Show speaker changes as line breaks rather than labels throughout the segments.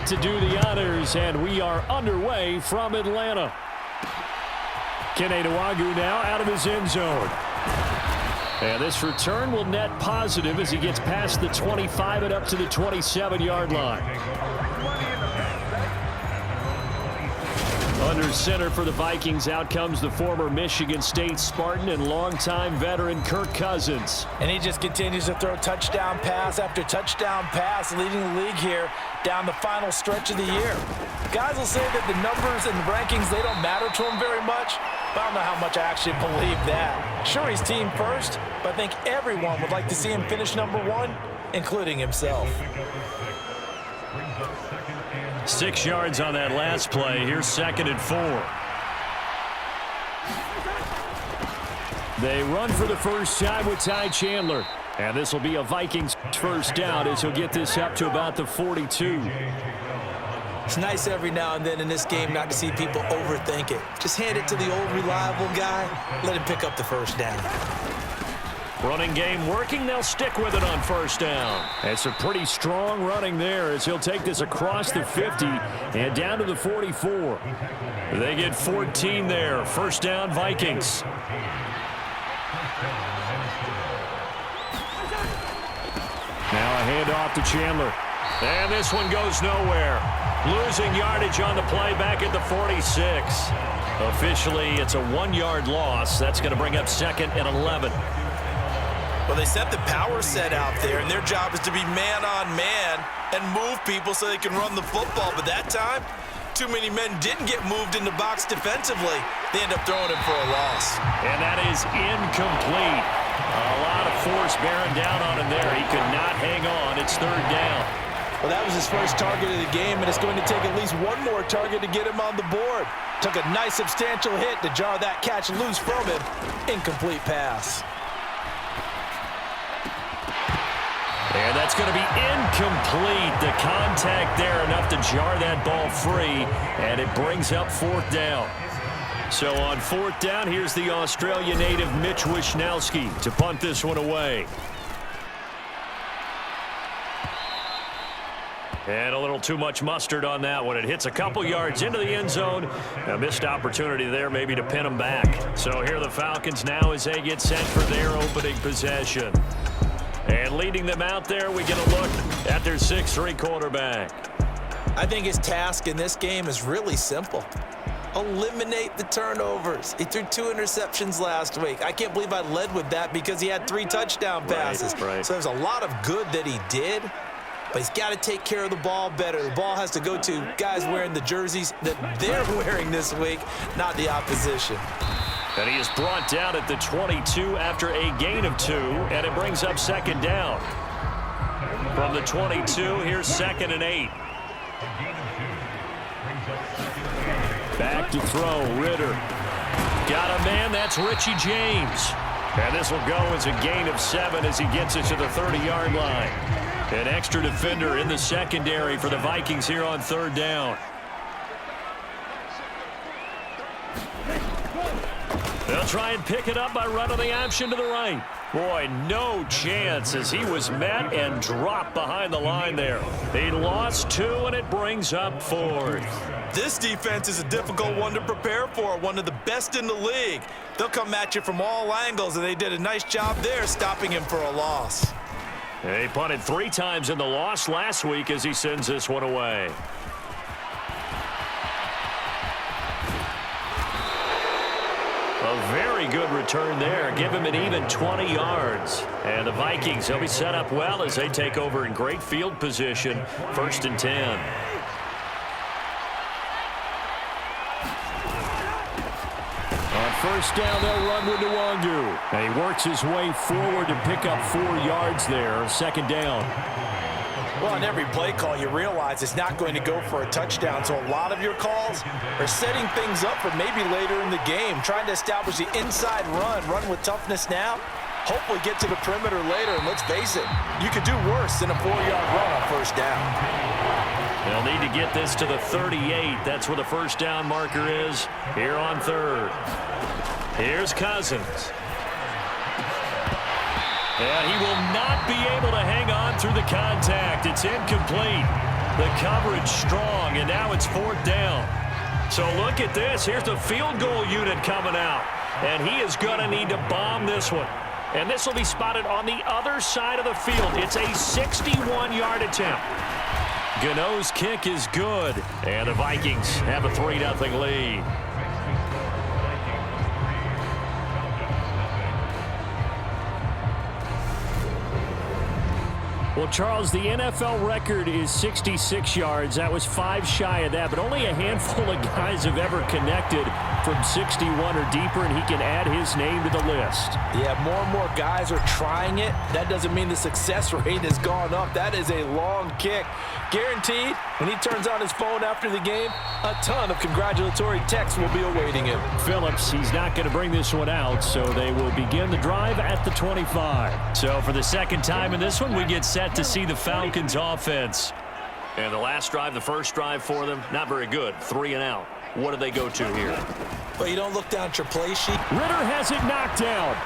to do the honors, and we are underway from Atlanta. Kene Nwangwu now out of his end zone. And this return will net positive as he gets past the 25 and up to the 27-yard line. Under center for the Vikings, out comes the former Michigan State Spartan and longtime veteran Kirk Cousins.
And he just continues to throw touchdown pass after touchdown pass, leading the league here down the final stretch of the year. Guys will say that the numbers and the rankings, they don't matter to him very much, but I don't know how much I actually believe that. Sure, he's team first, but I think everyone would like to see him finish number one, including himself.
6 yards on that last play. Here's 2nd and 4. They run for the first time with Ty Chandler. And this will be a Vikings first down as he'll get this up to about the 42.
It's nice every now and then in this game not to see people overthink it. Just hand it to the old reliable guy. Let him pick up the first down.
Running game working. They'll stick with it on first down. It's a pretty strong running there as he'll take this across the 50 and down to the 44. They get 14 there. First down, Vikings. Now a handoff to Chandler. And this one goes nowhere. Losing yardage on the play back at the 46. Officially, it's a 1-yard loss. That's going to bring up 2nd and 11.
Well, they set the power set out there, and their job is to be man-on-man and move people so they can run the football. But that time, too many men didn't get moved in the box defensively. They end up throwing him for a loss.
And that is incomplete. A lot of force bearing down on him there. He could not hang on. It's 3rd down.
Well, that was his first target of the game, and it's going to take at least one more target to get him on the board. Took a nice substantial hit to jar that catch loose from him. Incomplete pass.
And that's going to be incomplete. The contact there enough to jar that ball free, and it brings up 4th down. So on 4th down, here's the Australia native Mitch Wishnowsky to punt this one away. And a little too much mustard on that one. It hits a couple yards into the end zone. A missed opportunity there maybe to pin them back. So here are the Falcons now as they get set for their opening possession. And leading them out there, we get a look at their 6'3" quarterback.
I think his task in this game is really simple. Eliminate the turnovers. He threw 2 interceptions last week. I can't believe I led with that because he had 3 touchdown passes.
Right.
So there's a lot of good that he did, but he's got to take care of the ball better. The ball has to go to guys wearing the jerseys that they're wearing this week, not the opposition.
And he is brought down at the 22 after a gain of 2, and it brings up 2nd down. From the 22, here's 2nd and 8. Back to throw, Ritter. Got a man, that's Richie James. And this will go as a gain of 7 as he gets it to the 30-yard line. An extra defender in the secondary for the Vikings here on 3rd down. They'll try and pick it up by running the option to the right. Boy, no chance as he was met and dropped behind the line there. He lost 2, and it brings up 4th.
This defense is a difficult one to prepare for, one of the best in the league. They'll come at you from all angles, and they did a nice job there stopping him for a loss.
He punted 3 times in the loss last week as he sends this one away. A very good return there. Give him an even 20 yards. And the Vikings, they'll be set up well as they take over in great field position. 1st and 10. On first down, they'll run with Nwangwu. And he works his way forward to pick up 4 yards there. 2nd down.
Well, on every play call, you realize it's not going to go for a touchdown. So a lot of your calls are setting things up for maybe later in the game, trying to establish the inside run with toughness now, hopefully get to the perimeter later. And let's face it, you could do worse than a 4-yard run on first down.
They'll need to get this to the 38. That's where the first down marker is here on 3rd. Here's Cousins. And he will not be able to hang on through the contact. It's incomplete. The coverage strong, and now it's 4th down. So look at this. Here's the field goal unit coming out. And he is going to need to bomb this one. And this will be spotted on the other side of the field. It's a 61-yard attempt. Gano's kick is good. And the Vikings have a 3-0 lead. Well, Charles, the NFL record is 66 yards. That was 5 shy of that, but only a handful of guys have ever connected from 61 or deeper, and he can add his name to the list.
Yeah, more and more guys are trying it. That doesn't mean the success rate has gone up. That is a long kick. Guaranteed, when he turns on his phone after the game, a ton of congratulatory texts will be awaiting him.
Phillips, he's not going to bring this one out, so they will begin the drive at the 25. So for the second time in this one, we get set to see the Falcons offense. And the last drive, the first drive for them, not very good. 3 and out. What do they go to here?
Well, you don't look down at your play sheet.
Ritter has it knocked down.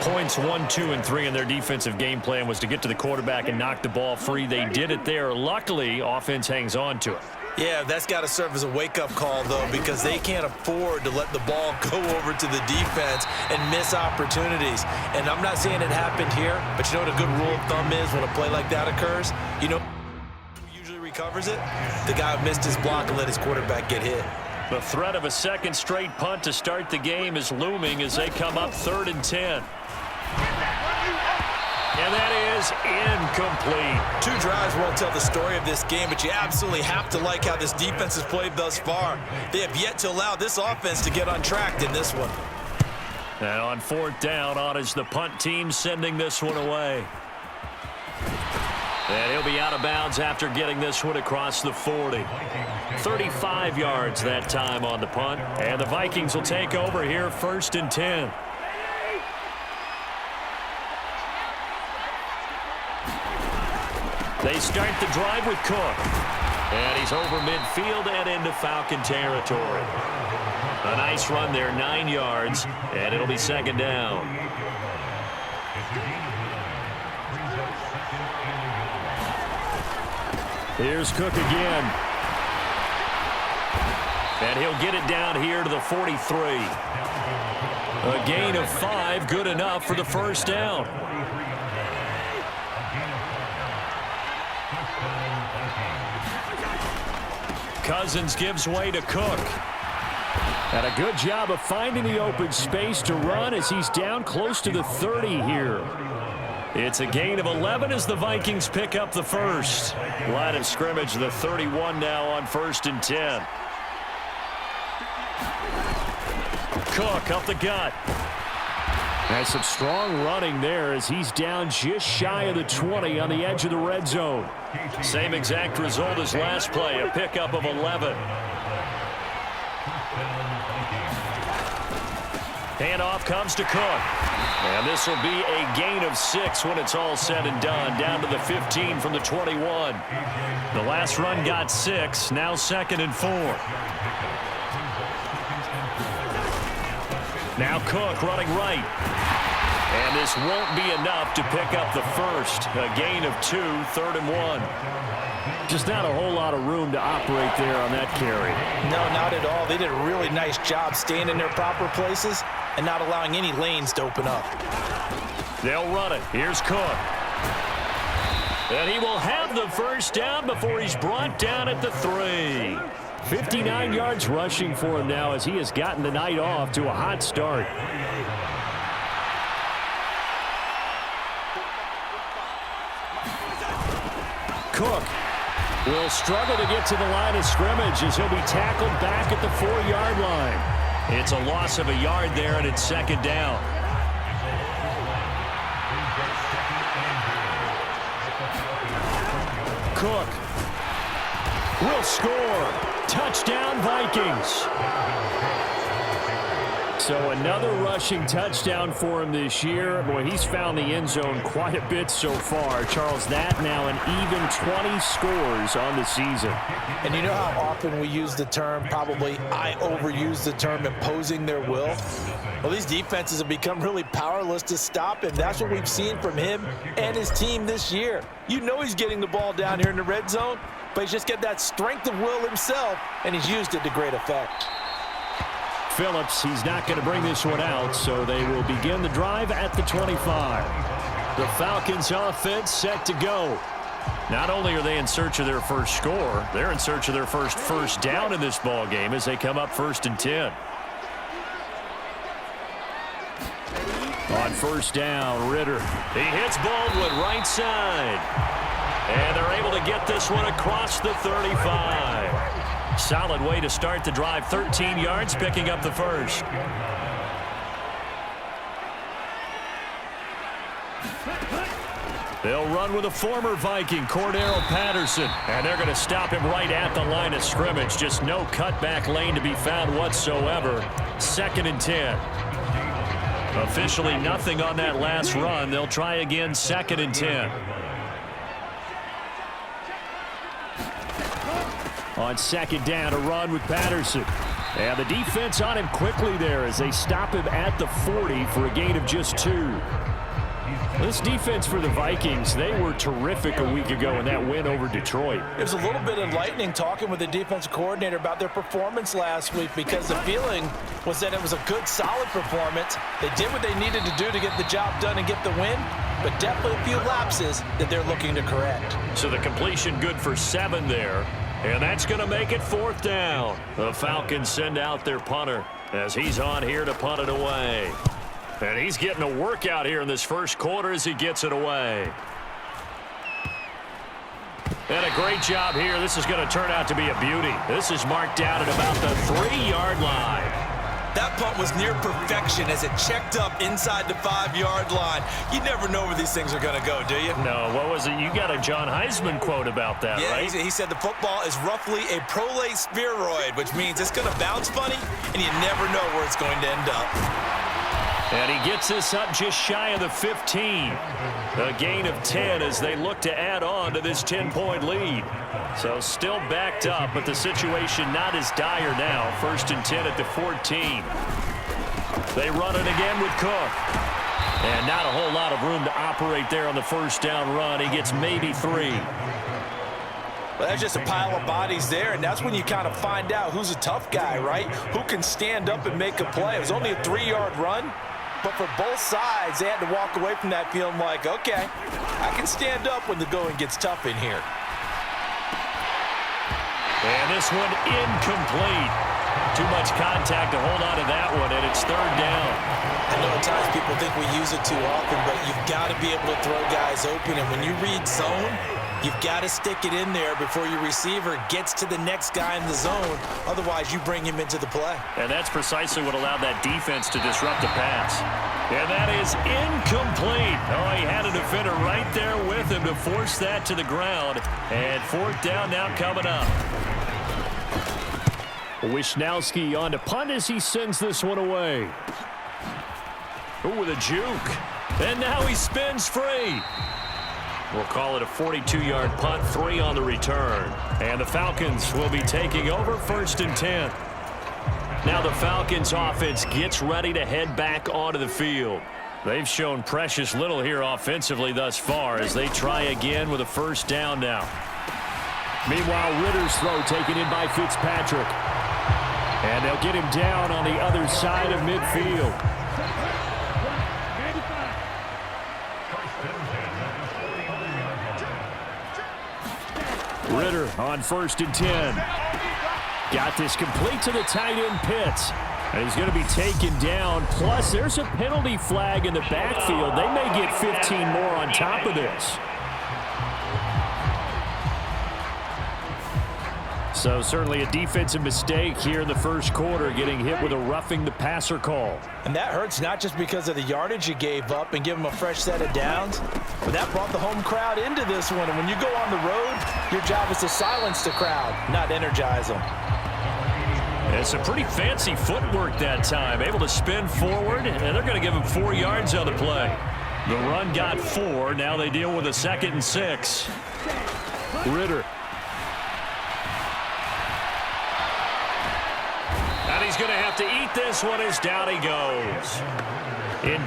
Points 1, 2, and 3 in their defensive game plan was to get to the quarterback and knock the ball free. They did it there. Luckily, offense hangs on to it.
Yeah, that's got to serve as a wake-up call, though, because they can't afford to let the ball go over to the defense and miss opportunities. And I'm not saying it happened here, but you know what a good rule of thumb is when a play like that occurs? You know who usually recovers it? The guy who missed his block and let his quarterback get hit.
The threat of a second straight punt to start the game is looming as they come up 3rd and 10. And that is incomplete. 2 drives won't tell the story of this game, but you absolutely have to like how this defense has played thus far. They have yet to allow this offense to get untracked in this one. And on 4th down, on is the punt team sending this one away. And he'll be out of bounds after getting this one across the 40. 35 yards that time on the punt. And the Vikings will take over here 1st and 10. They start the drive with Cook. And he's over midfield and into Falcon territory. A nice run there, 9 yards, and it'll be 2nd down. Here's Cook again. And he'll get it down here to the 43. A gain of 5, good enough for the 1st down. Cousins gives way to Cook. And a good job of finding the open space to run as he's down close to the 30 here. It's a gain of 11 as the Vikings pick up the first. Line of scrimmage, the 31 now on 1st and 10. Cook up the gut. And some strong running there as he's down just shy of the 20 on the edge of the red zone. Same exact result as last play, a pickup of 11. Handoff comes to Cook. And this will be a gain of 6 when it's all said and done, down to the 15 from the 21. The last run got 6, now 2nd and 4. Now Cook running right. And this won't be enough to pick up the first. A gain of 2, 3rd and 1. Just not a whole lot of room to operate there on that carry.
No, not at all. They did a really nice job staying in their proper places and not allowing any lanes to open up.
They'll run it. Here's Cook. And he will have the first down before he's brought down at the 3. 59 yards rushing for him now as he has gotten the night off to a hot start. Cook will struggle to get to the line of scrimmage as he'll be tackled back at the 4-yard line. It's a loss of a yard there, and it's 2nd down. Cook will score. Touchdown, Vikings. So another rushing touchdown for him this year. Boy, he's found the end zone quite a bit so far. Charles, that now an even 20 scores on the season.
And you know how often we use the term, probably I overuse the term, imposing their will? Well, these defenses have become really powerless to stop him. That's what we've seen from him and his team this year. You know he's getting the ball down here in the red zone, but he's just got that strength of will himself, and he's used it to great effect.
Phillips, he's not going to bring this one out, so they will begin the drive at the 25. The Falcons offense set to go. Not only are they in search of their first score, they're in search of their first down in this ball game as they come up 1st and 10. On 1st down, Ritter. He hits Baldwin right side. And they're able to get this one across the 35. Solid way to start the drive. 13 yards, picking up the first. They'll run with a former Viking, Cordero Patterson. And they're going to stop him right at the line of scrimmage. Just no cutback lane to be found whatsoever. 2nd and 10. Officially nothing on that last run. They'll try again, 2nd and 10. On 2nd down, a run with Patterson. And the defense on him quickly there as they stop him at the 40 for a gain of just 2. This defense for the Vikings, they were terrific a week ago in that win over Detroit.
It was a little bit enlightening talking with the defensive coordinator about their performance last week, because the feeling was that it was a good, solid performance. They did what they needed to do to get the job done and get the win, but definitely a few lapses that they're looking to correct.
So the completion good for 7 there, and that's going to make it 4th down. The Falcons send out their punter as he's on here to punt it away. And he's getting a workout here in this first quarter as he gets it away. And a great job here. This is going to turn out to be a beauty. This is marked down at about the 3-yard line.
That punt was near perfection as it checked up inside the 5-yard line. You never know where these things are going to go, do you?
No, what was it? You got a John Heisman quote about that, right?
Yeah, he said the football is roughly a prolate spheroid, which means it's going to bounce funny, and you never know where it's going to end up.
And he gets this up just shy of the 15. A gain of 10 as they look to add on to this 10-point lead. So still backed up, but the situation not as dire now. 1st and 10 at the 14. They run it again with Cook. And not a whole lot of room to operate there on the 1st down run. He gets maybe 3.
Well, that's just a pile of bodies there, and that's when you kind of find out who's a tough guy, right? Who can stand up and make a play. It was only a 3-yard run, but for both sides, they had to walk away from that feeling like, okay, I can stand up when the going gets tough in here.
And this one incomplete. Too much contact to hold on to that one, and it's 3rd down.
I know at times people think we use it too often, but you've got to be able to throw guys open, and when you read zone, you've got to stick it in there before your receiver gets to the next guy in the zone. Otherwise, you bring him into the play.
And that's precisely what allowed that defense to disrupt the pass. And that is incomplete. Oh, he had a defender right there with him to force that to the ground. And 4th down now coming up. Wisnowski on to punt as he sends this one away. Oh, with a juke. And now he spins free. We'll call it a 42-yard punt, 3 on the return. And the Falcons will be taking over 1st and 10. Now the Falcons offense gets ready to head back onto the field. They've shown precious little here offensively thus far as they try again with a 1st down now. Meanwhile, Ritter's throw taken in by Fitzpatrick. And they'll get him down on the other side of midfield. Ritter on 1st and 10. Got this complete to the tight end Pitts. And he's going to be taken down. Plus, there's a penalty flag in the backfield. They may get 15 more on top of this. So certainly a defensive mistake here in the first quarter, getting hit with a roughing the passer call.
And that hurts not just because of the yardage you gave up and give them a fresh set of downs, but that brought the home crowd into this one. And when you go on the road, your job is to silence the crowd, not energize them.
And some pretty fancy footwork that time. Able to spin forward, and they're going to give him 4 yards on the play. The run got 4. Now they deal with a 2nd and 6. Ritter. And he's going to have to eat this one as down he goes. In